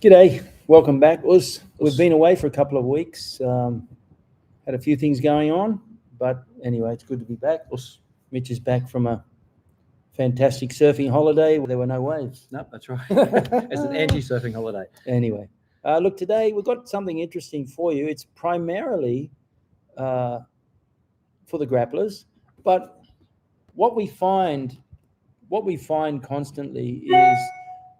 G'day, welcome back, Uz. We've been away for a couple of weeks, had a few things going on, but anyway, it's good to be back. Mitch is back from a fantastic surfing holiday where there were no waves. No, that's right. It's an anti-surfing holiday. Anyway, look, today we've got something interesting for you. It's primarily for the grapplers, but what we find constantly is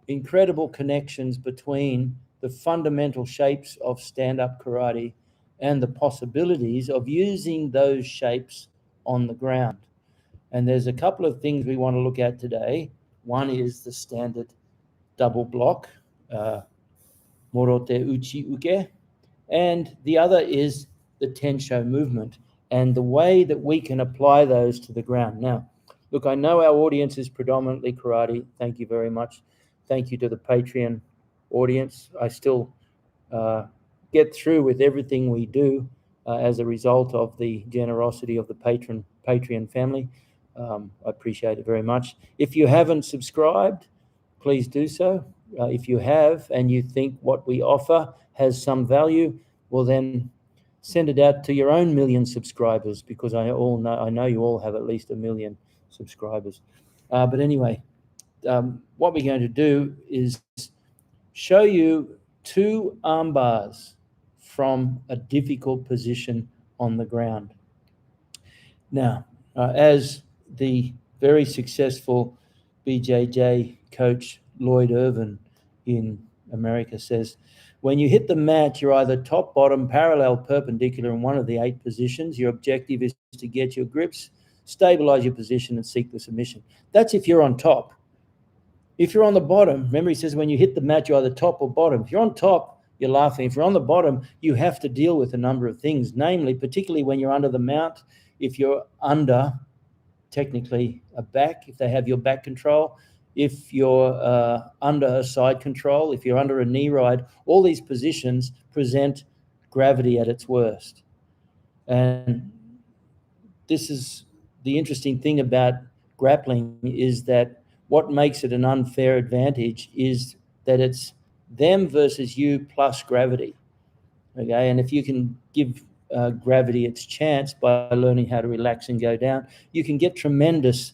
incredible connections between the fundamental shapes of stand-up karate and the possibilities of using those shapes on the ground. And there's a couple of things we want to look at today. One is the standard double block, morote uchi uke, and the other is the tensho movement and the way that we can apply those to the ground. Now, look, I know our audience is predominantly karate. Thank you very much. Thank you to the Patreon audience. I still get through with everything we do as a result of the generosity of the Patreon family. I appreciate it very much. If you haven't subscribed, please do so. If you have and you think what we offer has some value, well then send it out to your own million subscribers, because I know you all have at least 1 million subscribers. But anyway, what we're going to do is show you 2 arm bars from a difficult position on the ground. Now, as the very successful BJJ coach Lloyd Irvin in America says, when you hit the mat, you're either top, bottom, parallel, perpendicular in one of the 8 positions. Your objective is to get your grips, stabilize your position, and seek the submission. That's if you're on top. If you're on the bottom, remember he says when you hit the mat, you're either top or bottom. If you're on top, you're laughing. If you're on the bottom, you have to deal with a number of things, namely, particularly when you're under the mount, if you're under, technically, a back, if they have your back control, if you're under a side control, if you're under a knee ride, all these positions present gravity at its worst. And this is the interesting thing about grappling, is that what makes it an unfair advantage is that it's them versus you plus gravity. Okay, and if you can give gravity its chance by learning how to relax and go down, you can get tremendous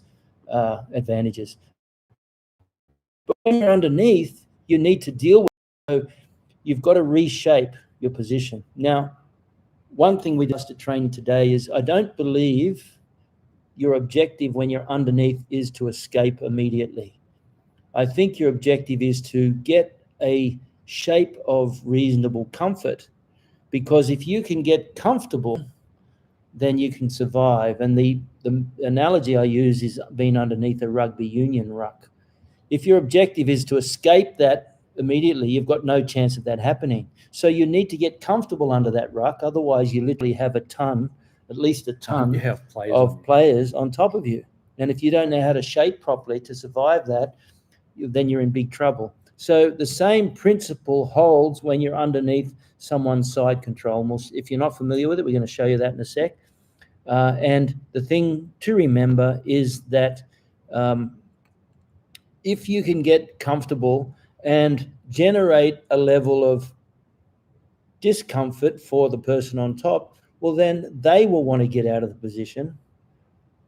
advantages. But when you're underneath, you need to deal with it. So you've got to reshape your position. Now, one thing we discussed at training today is I don't believe your objective when you're underneath is to escape immediately. I think your objective is to get a shape of reasonable comfort, because if you can get comfortable, then you can survive. And the analogy I use is being underneath a rugby union ruck. If your objective is to escape that immediately, you've got no chance of that happening. So you need to get comfortable under that ruck. Otherwise, you literally have at least a ton of players on top of you. And if you don't know how to shape properly to survive that, then you're in big trouble. So the same principle holds when you're underneath someone's side control. If you're not familiar with it, we're going to show you that in a sec. And the thing to remember is that if you can get comfortable and generate a level of discomfort for the person on top, well, then they will want to get out of the position,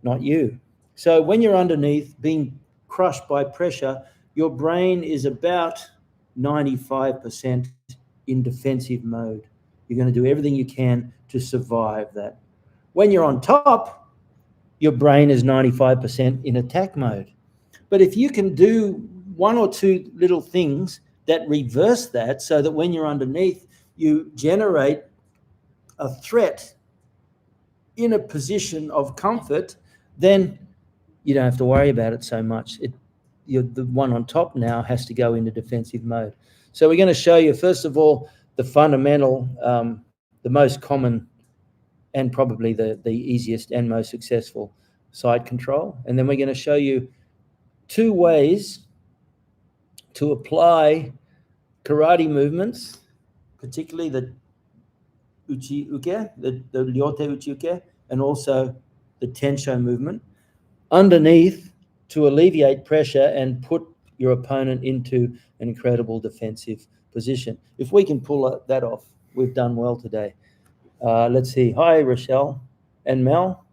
not you. So when you're underneath, being crushed by pressure, your brain is about 95% in defensive mode. You're going to do everything you can to survive that. When you're on top, your brain is 95% in attack mode. But if you can do 1 or 2 little things that reverse that, so that when you're underneath, you generate a threat in a position of comfort, then you don't have to worry about it so much. The one on top now has to go into defensive mode. So we're going to show you, first of all, the fundamental, the most common and probably the easiest and most successful side control. And then we're going to show you 2 ways to apply karate movements, particularly the uchi uke, the ryote uchi uke, and also the tensho movement, underneath to alleviate pressure and put your opponent into an incredible defensive position. If we can pull that off, we've done well today. Let's see. Hi, Rochelle and Mel.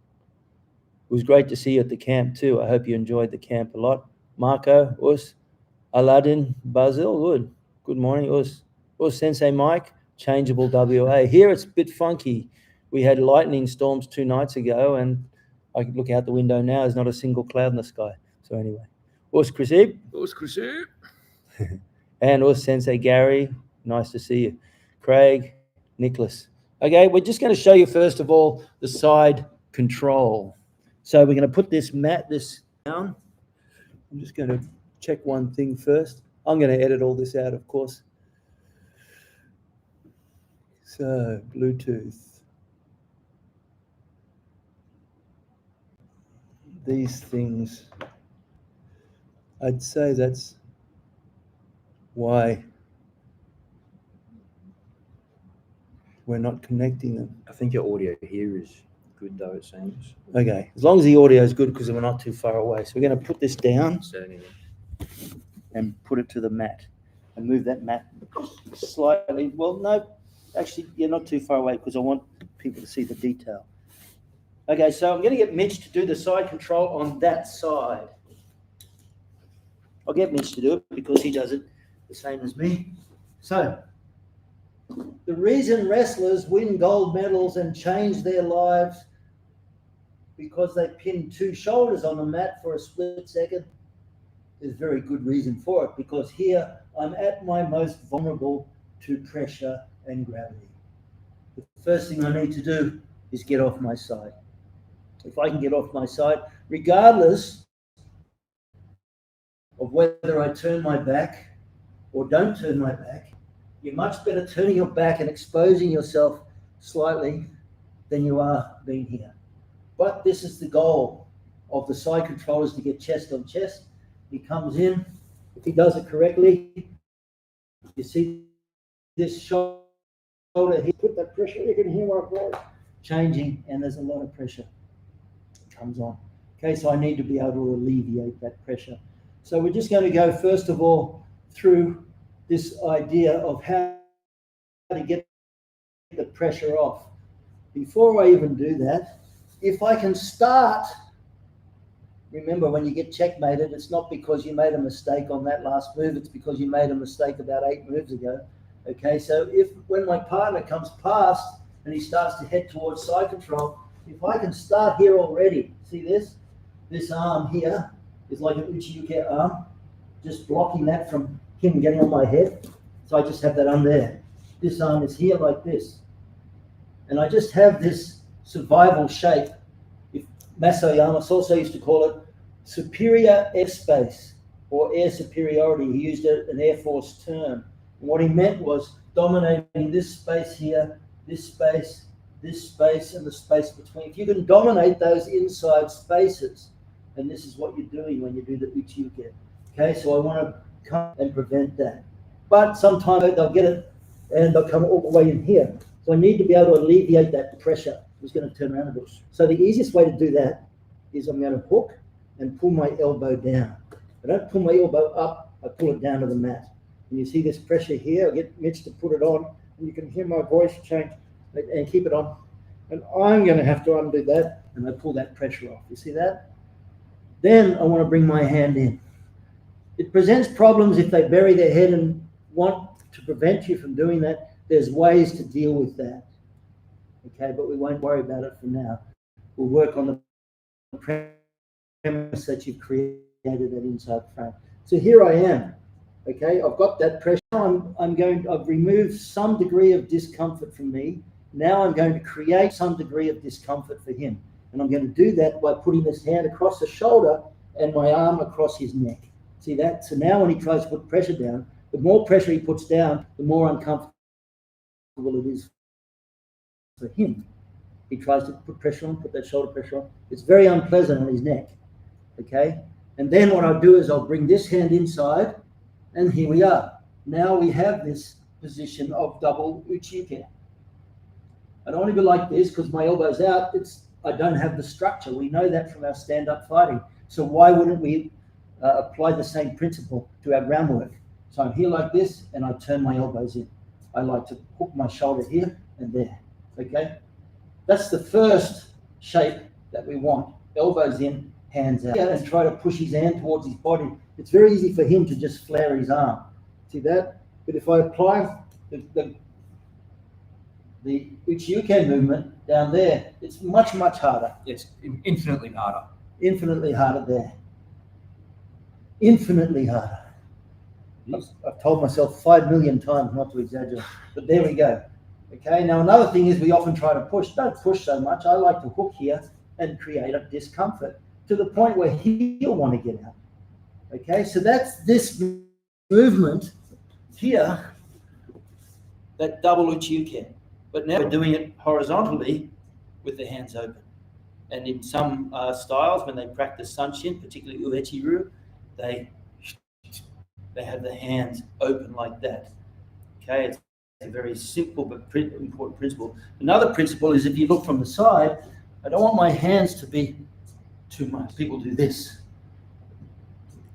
It was great to see you at the camp too. I hope you enjoyed the camp a lot. Marco, Us, Aladdin, Basil, good morning, Us. Sensei Mike, changeable WA. Here it's a bit funky. We had lightning storms 2 nights ago, and I can look out the window now. There's not a single cloud in the sky. So anyway, Chrisib. Chrisib. And Sensei Gary, nice to see you. Craig, Nicholas. Okay, we're just going to show you first of all the side control. So we're going to put this down. I'm just going to check one thing first. I'm going to edit all this out, of course. So, Bluetooth. These things, I'd say that's why we're not connecting them. I think your audio here is good, though, it seems. Okay, as long as the audio is good because we're not too far away. So we're going to put this down and put it to the mat and move that mat slightly. Well, no, actually, you're not too far away because I want people to see the detail. Okay, so I'm going to get Mitch to do the side control on that side. I'll get Mitch to do it because he does it the same as me. So, the reason wrestlers win gold medals and change their lives because they pin 2 shoulders on the mat for a split second, there's very good reason for it, because here I'm at my most vulnerable to pressure and gravity. The first thing I need to do is get off my side. If I can get off my side, regardless of whether I turn my back or don't turn my back, you're much better turning your back and exposing yourself slightly than you are being here. But this is the goal of the side control, is to get chest on chest. He comes in. If he does it correctly, you see this shoulder, he put that pressure, you can hear my voice changing, and there's a lot of pressure comes on. Okay, so I need to be able to alleviate that pressure. So we're just going to go, first of all, through this idea of how to get the pressure off. Before I even do that, if I can start, remember when you get checkmated, it's not because you made a mistake on that last move, it's because you made a mistake about 8 moves ago. Okay, so when my partner comes past and he starts to head towards side control, if I can start here already, see this? This arm here is like an uchi-uke arm, just blocking that from him getting on my head. So I just have that on there. This arm is here like this. And I just have this survival shape. If Oyama also used to call it superior airspace or air superiority. He used an Air Force term. And what he meant was dominating this space here, this space, and the space between. If you can dominate those inside spaces, and this is what you're doing when you do the uchi-uke. Okay, so I want to come and prevent that. But sometimes they'll get it and they'll come all the way in here. So I need to be able to alleviate that pressure. I'm just going to turn around a bit. So the easiest way to do that is I'm going to hook and pull my elbow down. I don't pull my elbow up, I pull it down to the mat. And you see this pressure here, I get Mitch to put it on, and you can hear my voice change and keep it on. And I'm going to have to undo that, and I pull that pressure off. You see that? Then I want to bring my hand in. It presents problems if they bury their head and want to prevent you from doing that. There's ways to deal with that. Okay, but we won't worry about it for now. We'll work on the premise that you've created that inside frame. So here I am. Okay, I've got that pressure. I've removed some degree of discomfort from me. Now I'm going to create some degree of discomfort for him. And I'm going to do that by putting this hand across the shoulder and my arm across his neck. See that? So now when he tries to put pressure down, the more pressure he puts down, the more uncomfortable it is for him. He tries to put pressure on, put that shoulder pressure on. It's very unpleasant on his neck. Okay? And then what I'll do is I'll bring this hand inside, and here we are. Now we have this position of double uchi-uke. I don't want to be like this because my elbow's out. I don't have the structure. We know that from our stand-up fighting. So why wouldn't we apply the same principle to our groundwork? So I'm here like this, and I turn my elbows in. I like to hook my shoulder here and there, okay? That's the first shape that we want. Elbows in, hands out. And try to push his hand towards his body. It's very easy for him to just flare his arm. See that? But if I apply the Uchiuke movement down there, it's much, much harder. It's infinitely harder. Infinitely harder there. Infinitely harder. I've told myself 5 million times not to exaggerate, but there we go. Okay, now another thing is we often try to push. Don't push so much. I like to hook here and create a discomfort to the point where he'll want to get out. Okay, so that's this movement here, that double Uchiuke. But now we're doing it horizontally with the hands open. And in some styles, when they practice Sanshin, particularly Uechi-ryu, they have the hands open like that. Okay, it's a very simple but important principle. Another principle is if you look from the side, I don't want my hands to be too much. People do this.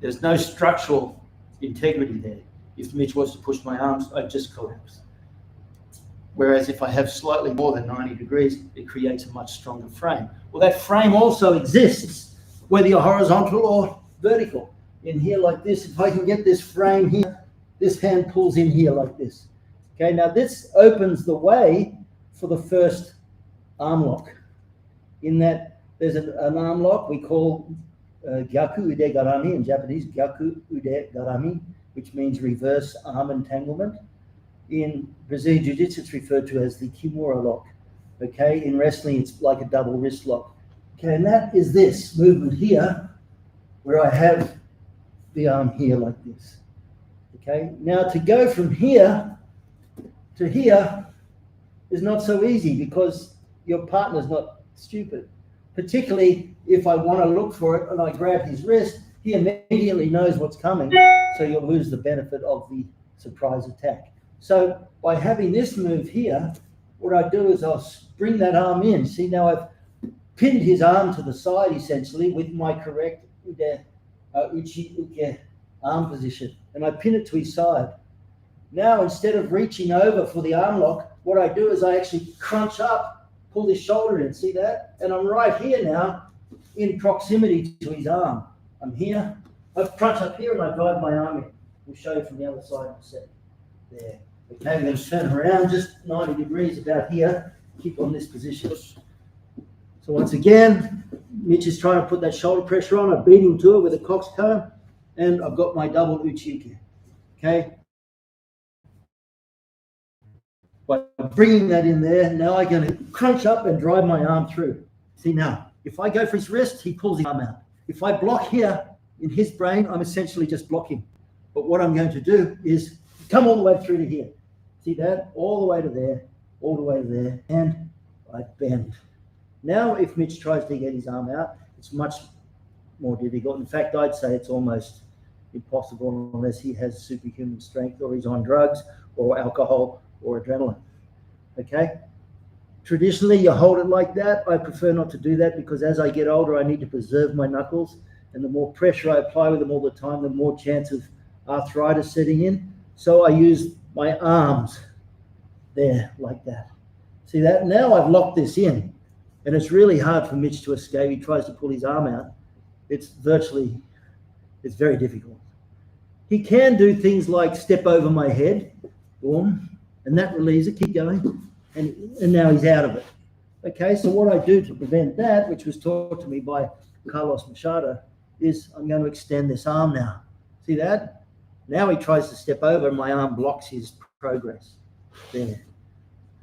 There's no structural integrity there. If Mitch was to push my arms, I'd just collapse. Whereas if I have slightly more than 90 degrees, it creates a much stronger frame. Well, that frame also exists, whether you're horizontal or vertical. In here like this, if I can get this frame here, this hand pulls in here like this. Okay, now this opens the way for the first arm lock. In that there's an arm lock we call Gyaku Ude Garami in Japanese, Gyaku Ude Garami, which means reverse arm entanglement. In Brazilian Jiu-Jitsu, it's referred to as the Kimura Lock. Okay, in wrestling, it's like a double wrist lock. Okay, and that is this movement here, where I have the arm here like this. Okay, now to go from here to here is not so easy because your partner's not stupid. Particularly if I want to look for it and I grab his wrist, he immediately knows what's coming, so you'll lose the benefit of the surprise attack. So by having this move here, what I do is I'll bring that arm in. See, now I've pinned his arm to the side essentially with my correct Uchi-uke arm position, and I pin it to his side. Now, instead of reaching over for the arm lock, what I do is I actually crunch up, pull his shoulder in, see that? And I'm right here now in proximity to his arm. I'm here, I crunch up here and I drive my arm in. We'll show you from the other side in a second. There. Okay, we're going to turn around just 90 degrees about here, keep on this position. So once again, Mitch is trying to put that shoulder pressure on. I beat him to it with a coxcomb, and I've got my double Uchiuke. Okay. By bringing that in there, now I'm going to crunch up and drive my arm through. See now, if I go for his wrist, he pulls his arm out. If I block here in his brain, I'm essentially just blocking. But what I'm going to do is come all the way through to here. See that? All the way to there, all the way to there, and I bend. Now, if Mitch tries to get his arm out, it's much more difficult. In fact, I'd say it's almost impossible unless he has superhuman strength or he's on drugs or alcohol or adrenaline. Okay? Traditionally, you hold it like that. I prefer not to do that because as I get older, I need to preserve my knuckles. And the more pressure I apply with them all the time, the more chance of arthritis setting in. So I use my arms there like that. See that? Now I've locked this in. And it's really hard for Mitch to escape. He tries to pull his arm out. It's very difficult. He can do things like step over my head, boom, and that relieves it, keep going, and now he's out of it. Okay, so what I do to prevent that, which was taught to me by Carlos Machado, is I'm going to extend this arm now. See that? Now he tries to step over and my arm blocks his progress. There.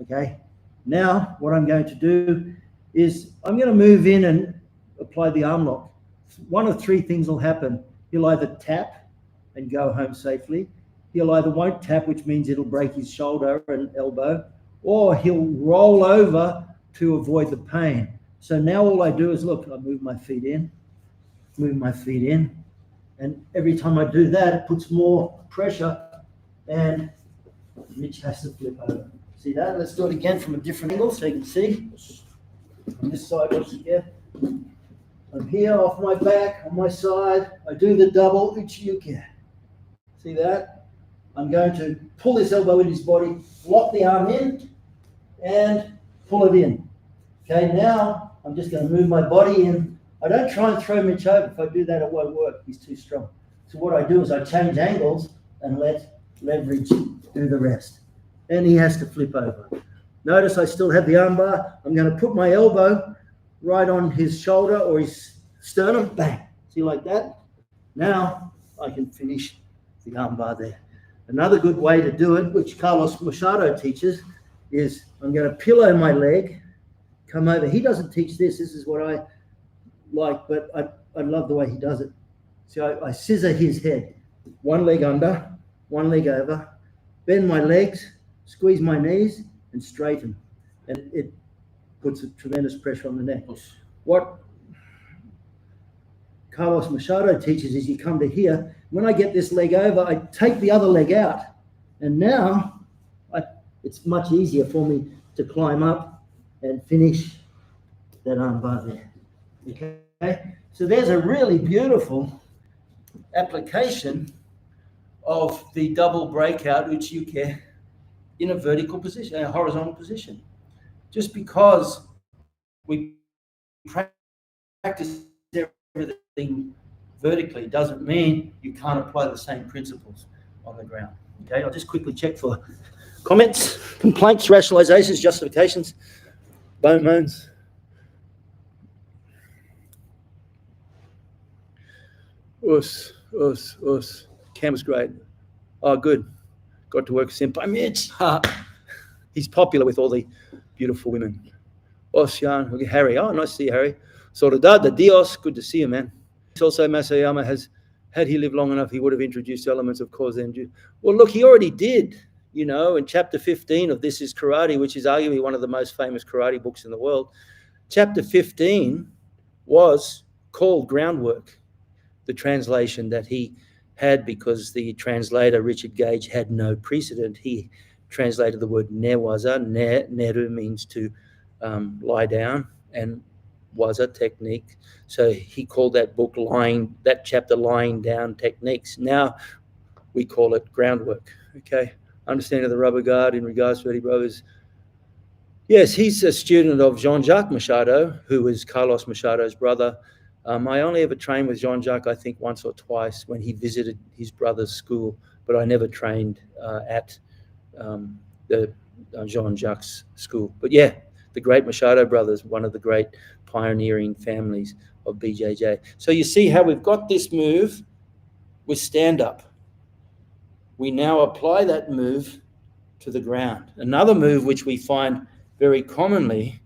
Okay, now what I'm going to do is I'm going to move in and apply the arm lock. One of three things will happen. He'll either tap and go home safely. He'll either won't tap, which means it'll break his shoulder and elbow, or he'll roll over to avoid the pain. So now all I do is, look, I move my feet in, and every time I do that, it puts more pressure and Mitch has to flip over. See that? Let's do it again from a different angle so you can see. On this side once again. I'm here off my back, on my side. I do the double Uchiuke. See that? I'm going to pull this elbow in his body, lock the arm in, and pull it in. Okay, now I'm just going to move my body in. I don't try and throw Mitch over. If I do that, it won't work. He's too strong. So what I do is I change angles and let leverage do the rest. And he has to flip over. Notice I still have the arm bar. I'm going to put my elbow right on his shoulder or his sternum. Bang. See, like that? Now I can finish the arm bar there. Another good way to do it, which Carlos Machado teaches, is I'm going to pillow my leg, come over. He doesn't teach this. This is what I like, but I love the way he does it. So I scissor his head. One leg under, one leg over, bend my legs, squeeze my knees, and straighten. And it puts a tremendous pressure on the neck. What Carlos Machado teaches is you come to here. When I get this leg over, I take the other leg out. And now it's much easier for me to climb up and finish that arm bar there. Okay? So there's a really beautiful application of the double breakout Uchiuke in a vertical position, a horizontal position. Just because we practice everything vertically doesn't mean you can't apply the same principles on the ground. Okay, I'll just quickly check for comments, complaints, rationalizations, justifications, bone moans. Us. Cam was great. Oh, good. Got to work with Senpai Mitch. He's popular with all the beautiful women. Oh, Shihan, Harry. Oh, nice to see you, Harry. Soledad de Dios. Good to see you, man. Also, Masayama had he lived long enough, he would have introduced elements of cause and due. Well, look, he already did. You know, in chapter 15 of This is Karate, which is arguably one of the most famous karate books in the world, chapter 15 was called Groundwork, the translation that he had, because the translator, Richard Gage, had no precedent. He translated the word newaza. Neru means to lie down, and waza, technique. So he called that book that chapter lying down techniques. Now we call it groundwork. Okay. Understanding of the rubber guard in regards to Eddie Brothers. Yes, he's a student of Jean-Jacques Machado, who is Carlos Machado's brother. I only ever trained with Jean-Jacques, I think, once or twice when he visited his brother's school, but I never trained at the Jean-Jacques school. But yeah, the great Machado brothers, one of the great pioneering families of BJJ. So you see how we've got this move with stand-up. We now apply that move to the ground. Another move which we find very commonly,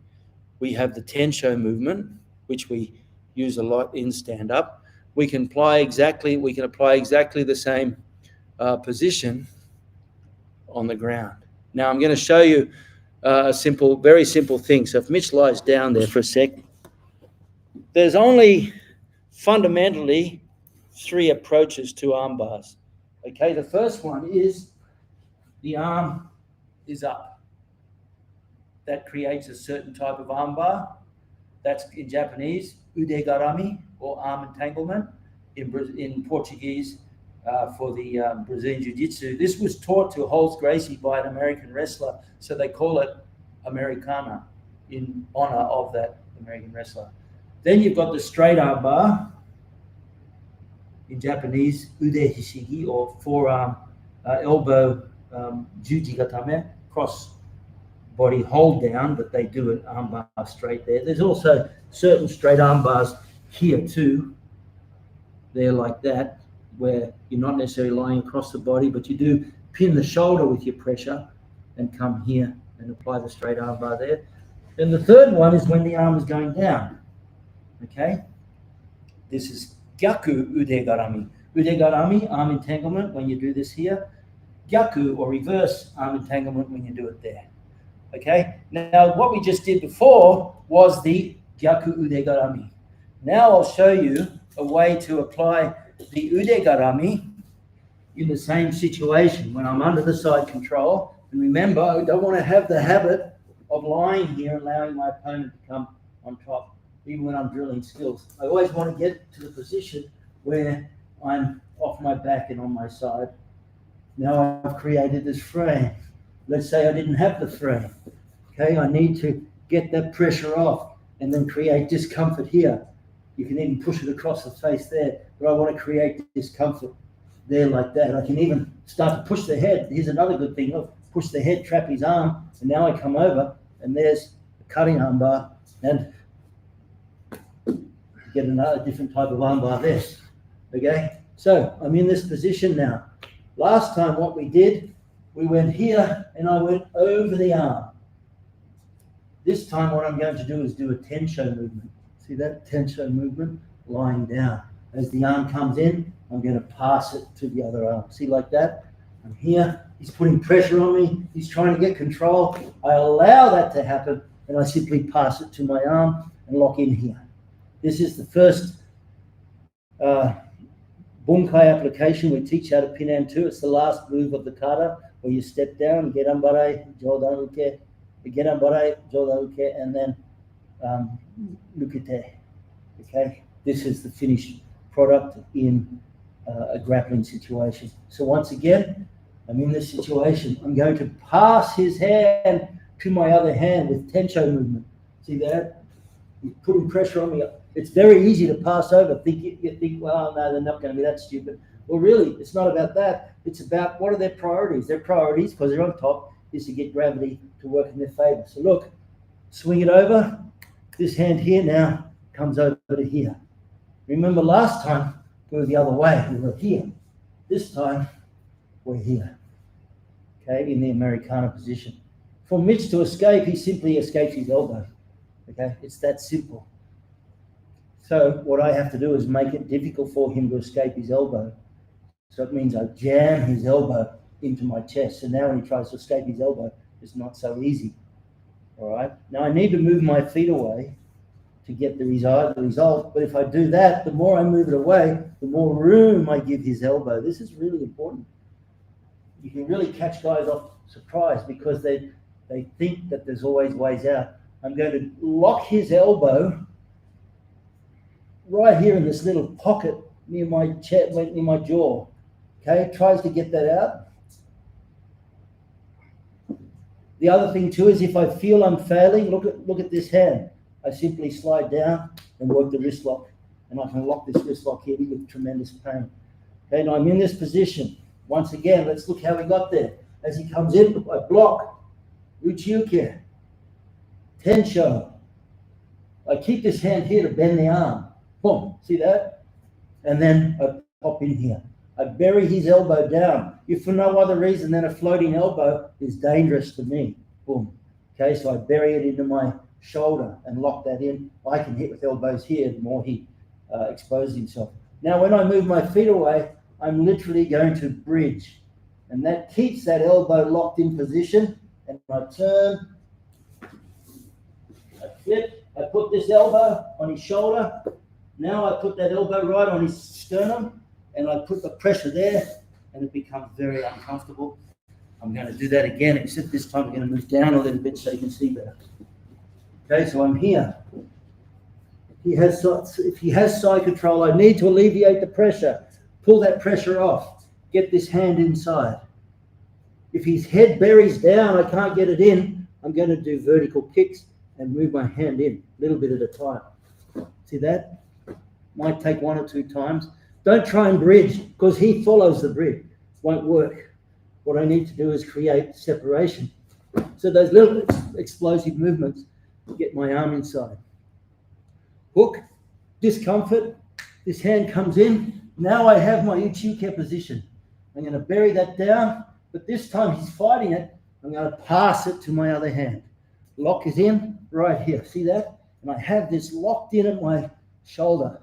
we have the Tensho movement, which we use a lot in stand-up. We can apply exactly the same position on the ground. Now I'm going to show you a very simple thing. So if Mitch lies down there for a sec, there's only fundamentally 3 approaches to arm bars. Okay, the first one is the arm is up. That creates a certain type of arm bar. That's in Japanese, udegarami, or arm entanglement. In Portuguese, for the Brazilian Jiu-Jitsu. This was taught to Holmes Gracie by an American wrestler, so they call it Americana in honor of that American wrestler. Then you've got the straight arm bar, in Japanese, ude hishigi, or forearm, elbow, jujigatame, cross body hold down, but they do an arm bar straight there. There's also certain straight arm bars here too. They're like that, where you're not necessarily lying across the body, but you do pin the shoulder with your pressure and come here and apply the straight arm bar there. Then the third one is when the arm is going down. Okay? This is Gyaku udegarami. Udegarami, arm entanglement, when you do this here. Gyaku, or reverse arm entanglement, when you do it there. Okay? Now, what we just did before was the Gyaku udegarami. Now I'll show you a way to apply the udegarami in the same situation when I'm under the side control. And remember, I don't want to have the habit of lying here, allowing my opponent to come on top, even when I'm drilling skills. I always want to get to the position where I'm off my back and on my side Now I've created this frame. Let's say I didn't have the frame. Okay, I need to get that pressure off and then create discomfort here. You can even push it across the face there, but I want to create discomfort there like that. I can even start to push the head. Here's another good thing. Look, push the head, trap his arm, and now I come over, and there's a cutting armbar, and get another different type of armbar there. Okay, so I'm in this position now. Last time what we did, we went here, and I went over the arm. This time what I'm going to do is do a tensho movement. See that tensho movement? Lying down. As the arm comes in, I'm going to pass it to the other arm. See, like that? I'm here. He's putting pressure on me. He's trying to get control. I allow that to happen, and I simply pass it to my arm and lock in here. This is the first bunkai application. We teach how to Pinan 2. It's the last move of the kata, where you step down, get ambare, jodan uke, get ambare, jodan uke, and then lukite. Okay, this is the finished product in a grappling situation. So once again, I'm in this situation. I'm going to pass his hand to my other hand with tensho movement. See that? He's putting pressure on me. It's very easy to pass over. You think, well, no, they're not going to be that stupid. Well, really, it's not about that. It's about what are their priorities. Their priorities, because they're on top, is to get gravity to work in their favor. So look, swing it over. This hand here now comes over to here. Remember last time we were the other way. We were here. This time we're here. Okay, in the Americana position. For Mitch to escape, he simply escapes his elbow. Okay, it's that simple. So what I have to do is make it difficult for him to escape his elbow. So it means I jam his elbow into my chest. So now when he tries to escape his elbow, it's not so easy. All right. Now I need to move my feet away to get the result. But if I do that, the more I move it away, the more room I give his elbow. This is really important. You can really catch guys off surprise because they think that there's always ways out. I'm going to lock his elbow right here in this little pocket near my chest, near my jaw. Okay, tries to get that out. The other thing too is if I feel I'm failing, look at this hand. I simply slide down and work the wrist lock, and I can lock this wrist lock here with tremendous pain. Okay, now I'm in this position. Once again, let's look how we got there. As he comes in, I block, uchiuke, tensho. I keep this hand here to bend the arm. Boom, see that? And then I pop in here. I bury his elbow down. If for no other reason than a floating elbow is dangerous to me. Boom. Okay, so I bury it into my shoulder and lock that in. I can hit with elbows here the more he exposes himself. Now, when I move my feet away, I'm literally going to bridge. And that keeps that elbow locked in position. And I turn, I flip, I put this elbow on his shoulder. Now I put that elbow right on his sternum. And I put the pressure there, and it becomes very uncomfortable. I'm going to do that again, except this time I'm going to move down a little bit so you can see better. Okay, so I'm here. If he has side control, I need to alleviate the pressure. Pull that pressure off. Get this hand inside. If his head buries down, I can't get it in. I'm going to do vertical kicks and move my hand in, a little bit at a time. See that? Might take 1 or 2 times. Don't try and bridge, because he follows the bridge. Won't work. What I need to do is create separation. So those little explosive movements get my arm inside. Hook, discomfort. This hand comes in. Now I have my uchiuke position. I'm going to bury that down, but this time he's fighting it. I'm going to pass it to my other hand. Lock is in right here. See that? And I have this locked in at my shoulder.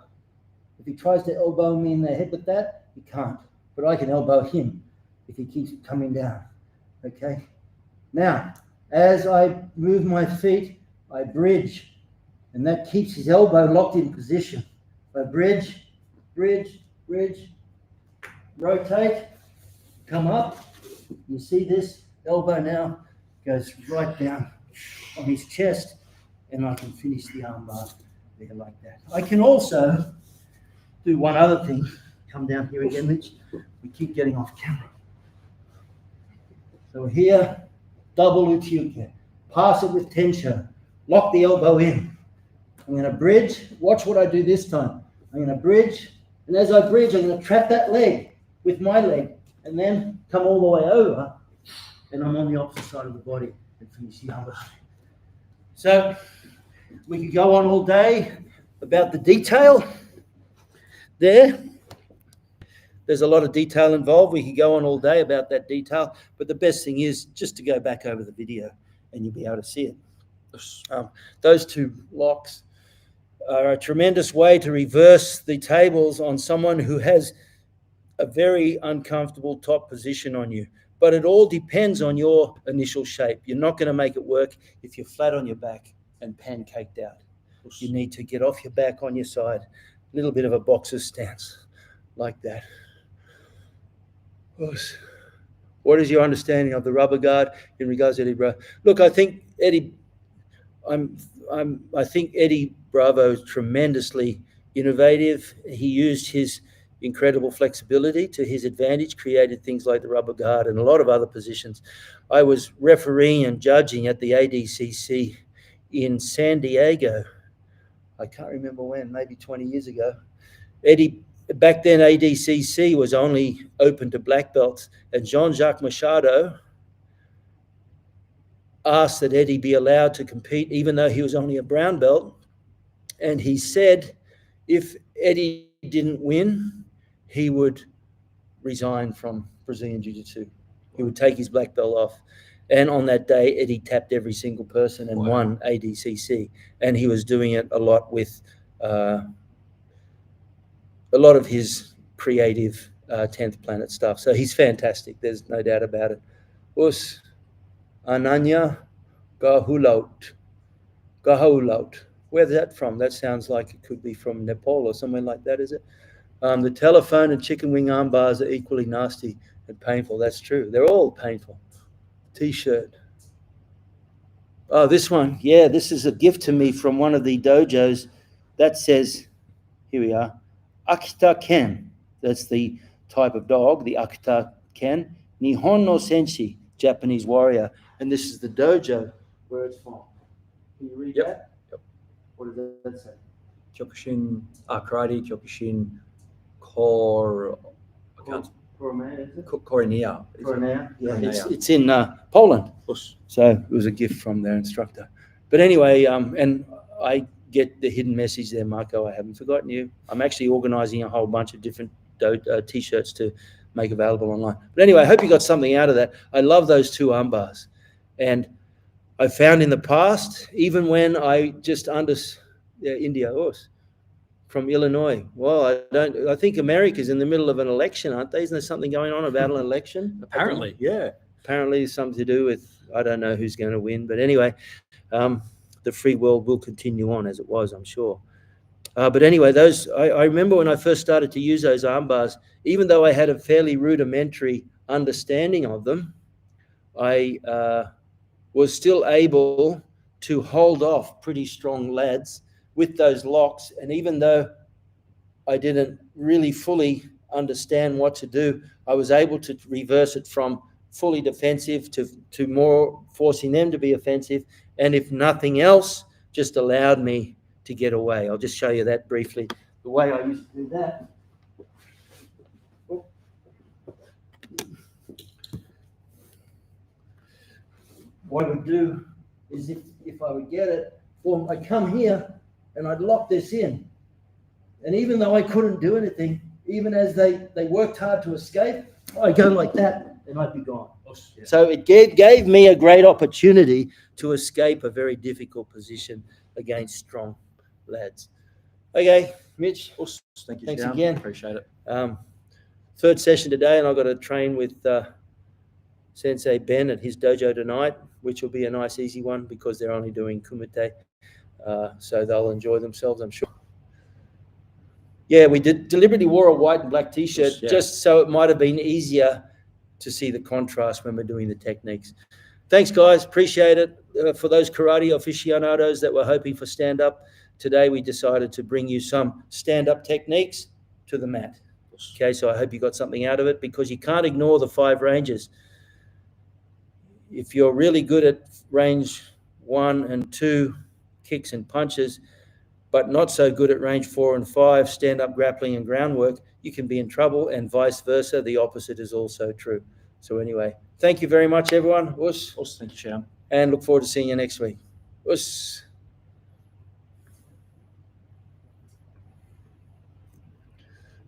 If he tries to elbow me in the head with that, he can't. But I can elbow him if he keeps coming down. Okay? Now, as I move my feet, I bridge. And that keeps his elbow locked in position. I bridge, bridge, bridge, rotate, come up. You see this elbow now goes right down on his chest, and I can finish the armbar there like that. I can also do one other thing. Come down here again, Mitch. We keep getting off camera. So here, double uchiuke. Pass it with tensho. Lock the elbow in. I'm going to bridge. Watch what I do this time. I'm going to bridge. And as I bridge, I'm going to trap that leg with my leg. And then come all the way over. And I'm on the opposite side of the body. And finish the other. So we could go on all day about the detail there. There's a lot of detail involved. We could go on all day about that detail. But the best thing is just to go back over the video and you'll be able to see it. Those two locks are a tremendous way to reverse the tables on someone who has a very uncomfortable top position on you. But it all depends on your initial shape. You're not going to make it work if you're flat on your back and pancaked out. You need to get off your back on your side, a little bit of a boxer stance like that. What is your understanding of the rubber guard in regards to Eddie Bravo? Look, I think Eddie Bravo is tremendously innovative. He used his incredible flexibility to his advantage, created things like the rubber guard and a lot of other positions. I was refereeing and judging at the ADCC in San Diego. I can't remember when, maybe 20 years ago. Back then, ADCC was only open to black belts, and Jean-Jacques Machado asked that Eddie be allowed to compete, even though he was only a brown belt. And he said if Eddie didn't win, he would resign from Brazilian Jiu-Jitsu. He would take his black belt off. And on that day, Eddie tapped every single person and won ADCC. And he was doing it a lot with a lot of his creative 10th Planet stuff. So he's fantastic. There's no doubt about it. Us Ananya Gahulaut. Where's that from? That sounds like it could be from Nepal or somewhere like that, is it? The telephone and chicken wing arm bars are equally nasty and painful. That's true. They're all painful. T-shirt. Oh, this one. Yeah, this is a gift to me from one of the dojos that says, here we are, Akita Ken. That's the type of dog, the Akita Ken. Nihon no Senshi, Japanese warrior. And this is the dojo where it's from. Can you read that? Yep. What does that say? Kyokushin, karate, Kyokushin, core, Korea. Yeah, it's in Poland. So it was a gift from their instructor. But anyway, and I get the hidden message there, Marco. I haven't forgotten you. I'm actually organizing a whole bunch of different T-shirts to make available online. But anyway, I hope you got something out of that. I love those two arm bars. And I found in the past, even when I just India from Illinois. Well, I think America's in the middle of an election, aren't they? Isn't there something going on about an election? Apparently, yeah. Apparently something to do with, I don't know who's going to win. But anyway, the free world will continue on as it was, I'm sure. But anyway, I remember when I first started to use those arm bars, even though I had a fairly rudimentary understanding of them, I was still able to hold off pretty strong lads with those locks. And even though I didn't really fully understand what to do, I was able to reverse it from fully defensive to more forcing them to be offensive. And if nothing else, just allowed me to get away. I'll just show you that briefly. The way I used to do that. What I would do is if I would get it, well, I'd come here and I'd lock this in. And even though I couldn't do anything, even as they worked hard to escape, I'd go like that and I'd be gone. Yeah. So it gave me a great opportunity to escape a very difficult position against strong lads. Okay, Mitch. Thank you, Thanks Shihan. again. Appreciate it. Third session today, and I've got to train with Sensei Ben at his dojo tonight, which will be a nice, easy one because they're only doing kumite. So they'll enjoy themselves, I'm sure. Yeah, we deliberately wore a white and black T-shirt just so it might have been easier to see the contrast when we're doing the techniques. Thanks, guys. Appreciate it. For those karate aficionados that were hoping for stand-up, today we decided to bring you some stand-up techniques to the mat. Okay, so I hope you got something out of it because you can't ignore the 5 ranges. if you're really good at range 1 and 2 kicks and punches, but not so good at range 4 and 5 stand-up grappling and groundwork, you can be in trouble, and vice versa. The opposite is also true. So anyway, thank you very much, everyone. Us. Awesome. Thank you, Shihan. And look forward to seeing you next week. Us.